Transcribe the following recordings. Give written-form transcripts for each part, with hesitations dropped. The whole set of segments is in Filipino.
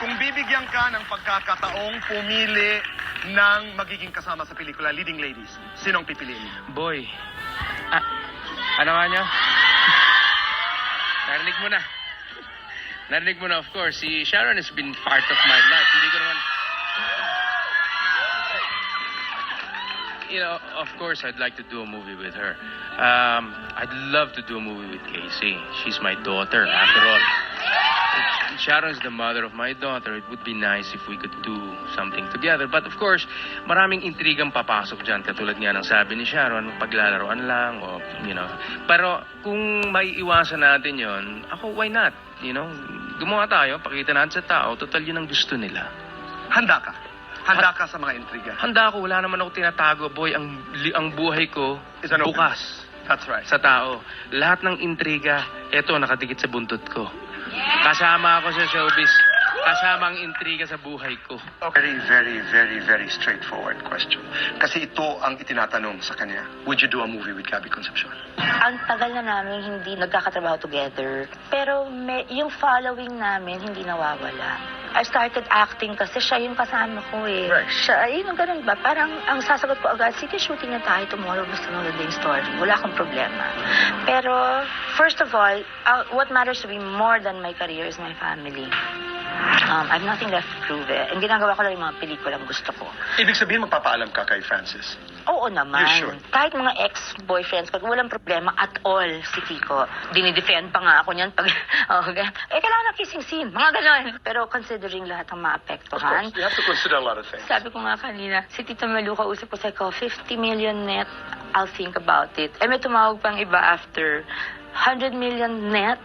Kung bibigyan ka ng pagkakataong pumili ng magiging kasama sa pelikula, leading ladies, sinong pipiliin mo? Boy, ano nga niya? Narinig mo na. Narinig mo na, of course. Si Sharon has been part of my life. Hindi ko naman... You know, of course, I'd like to do a movie with her. I'd love to do a movie with Casey. She's my daughter, after all. Sharon's the mother of my daughter. It would be nice if we could do something together. But of course, maraming intrigang papasok dyan. Katulad nga ng sabi ni Sharon, paglalaroan lang, o, you know. Pero kung may iwasan natin yon, ako, why not? You know, gumawa tayo, pakita natin sa tao, total yun ang gusto nila. Handa ka? Handa ka sa mga intriga? Handa ako, wala naman ako tinatago, boy. Ang buhay ko, Is an open- bukas. That's right. Sa tao. Lahat ng intriga, eto, nakadikit sa buntot ko. Kasama ako sa showbiz. Kasama ang intriga sa buhay ko. Very, very, very, very straightforward question. Kasi ito ang itinatanong sa kanya. Would you do a movie with Gabby Concepcion? Ang tagal na namin hindi nagkakatrabaho together. Pero yung following namin hindi nawawala. I started acting kasi siya yung kasama ko eh. Right. Siya, yun, ganun ba? Parang ang sasagot ko agad, sige, shooting na tayo tomorrow, basta maganda yung story. Wala akong problema. Pero, first of all, what matters to me more than my career is my family. I have nothing left to prove eh. And ginagawa ko lang yung mga pelikulang gusto ko. Ibig sabihin, magpapaalam ka kay Francis. Oo naman. You should. Kahit mga ex-boyfriends ko, walang problema at all si Kiko. Dinidefend pa nga ako niyan pag, kailangan na kissing scene. Mga ganon. Pero considering lahat ng maapektuhan, you have to consider a lot of things. sabi ko nga kanina, si Tita Malu, kausap ko sa ko, 50 million net, I'll think about it. Eh, may tumawag pang iba after. 100 million net,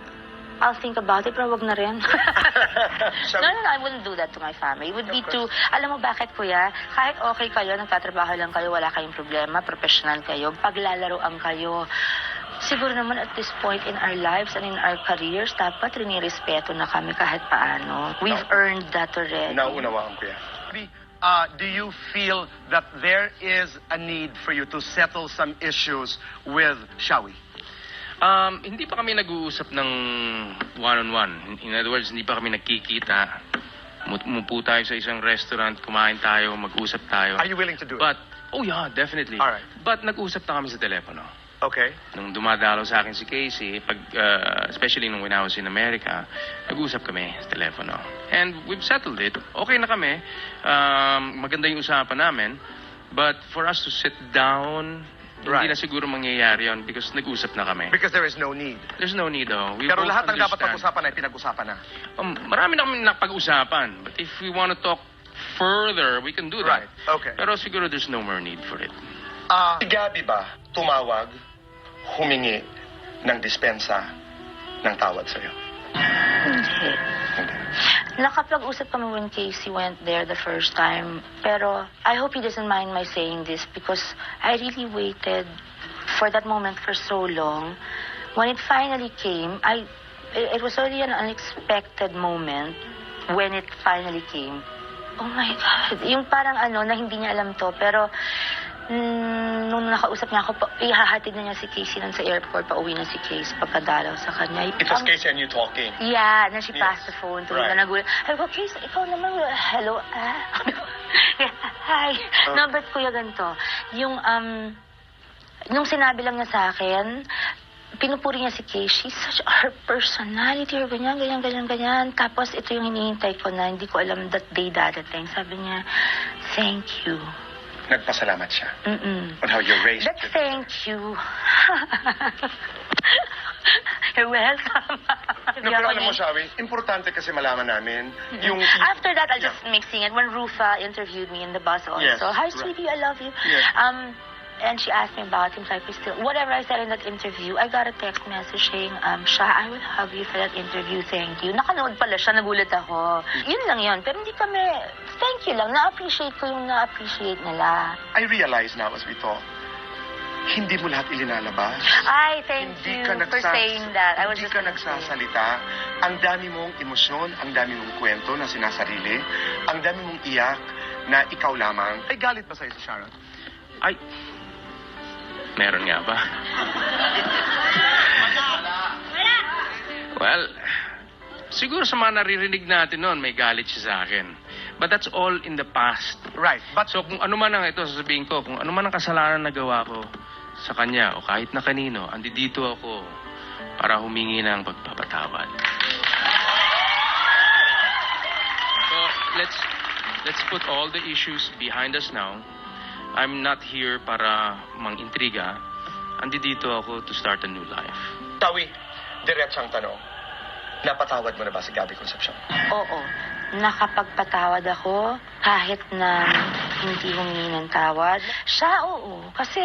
I'll think about it, pero wag na rin. No, I wouldn't do that to my family. It would be too... Alam mo bakit, kuya? Kahit okay kayo, nagtatrabaho lang kayo, wala kayong problema, professional kayo, paglalaroan kayo, siguro naman at this point in our lives and in our careers, dapat rinirespeto na kami kahit paano. We've earned that already. Naunawaan ko yan. Do you feel that there is a need for you to settle some issues with Shawi? Hindi pa kami nag-uusap ng one-on-one. In other words, hindi pa kami nagkikita. Umupo tayo sa isang restaurant, kumain tayo, mag-usap tayo. Are you willing to do it? But, oh yeah, definitely. Alright. But nag-usap na kami sa telepono. Okay. Nung dumadalo sa akin si Casey, especially nung when I was in America, nag-usap kami sa telepono. And we've settled it. Okay na kami. Maganda yung usapan namin. But for us to sit down, Right. hindi na siguro mangyayari yun because nag-usap na kami. Because there is no need. There's no need, though. We Pero both lahat ng dapat understand. pag-usapan ay pinag-usapan na. Marami na kami napag-usapan. But if we want to talk further, we can do that. Right. Okay. Pero siguro there's no more need for it. Si Gabby ba tumawag, humingi ng dispensa ng tawad sa'yo? Hindi. Nakapag-usap kami when Casey went there the first time. Pero I hope he doesn't mind my saying this because I really waited for that moment for so long. When it finally came, it was really an unexpected moment when it finally came. Oh my God. Yung parang na hindi niya alam to. Pero nung nakausap niya ako, ihahatid na niya si Casey sa airport, pauwi na si Casey pagkadalaw sa kanya. It was Casey and you talking. Yeah, na she Yes. passed the phone to me. Right. Na nagulat. Ay, well, Casey, ikaw naman, hello, hi. No, but kuya, ganito. Nung sinabi lang niya sa akin, pinupuri niya si Casey, such her personality, or ganyan, ganyan, ganyan, ganyan. Tapos ito yung hinihintay ko na hindi ko alam that day dadating. Sabi niya, thank you. Nagpasalamat siya Mm-mm. on how you raised But him. thank you. You're welcome. No, pero alam mo, Shawi, importante kasi malaman namin yung... After that, I'll just mixing it. When Rufa interviewed me in the bus also, Yes, hi, right. sweetie, I love you. Yes. And she asked me about him, so I still, whatever I said in that interview, I got a text message saying, Sha, I will hug you for that interview, thank you. Nakanood pala siya, nagulat ako. Yun lang yun, pero hindi kami, thank you lang, na-appreciate ko yung na-appreciate nila. I realize now as we talk, hindi mo lahat ilinalabas. Ay, thank Hindi you ka for saying that. I was Hindi just ka gonna say. nagsasalita. Ang dami mong emosyon, ang dami mong kwento na sinasarili, ang dami mong iyak na ikaw lamang. Ay, galit ba sa'yo si Sharon? Ay, meron nga ba? Well, Siguro sa mga naririnig natin noon, may galit siya sa akin. But that's all in the past. Right, but So kung ano man ang ito, sasabihin ko, kung ano man ang kasalanan na gawa ko sa kanya o kahit na kanino, andito ako para humingi ng pagpapatawad. So let's put all the issues behind us now. I'm not here para mang-intriga. Andito ako to start a new life. Tawi, diretsang tanong. Napatawad mo na ba si Gabby Concepcion? Oo, nakapagpatawad ako kahit na hindi humingi ng tawad. Siya, oo. Kasi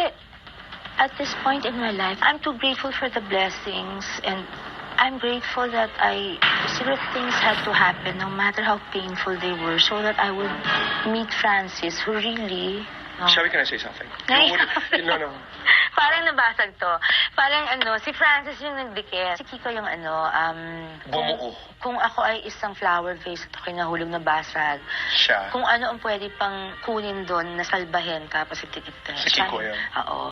at this point in my life, I'm too grateful for the blessings and I'm grateful that secret things had to happen no matter how painful they were so that I would meet Francis who really... Sherry, can I say something? Nay- No. Parang nabasag to. Parang si Francis yung nagdikit. Si Kiko yung Bumuo. Kung ako ay isang flower vase at kinahulog na basag, Siya. kung ano ang pwede pang kunin doon na salbahin ka, pasitikit ka. Si Kiko yun. Oo.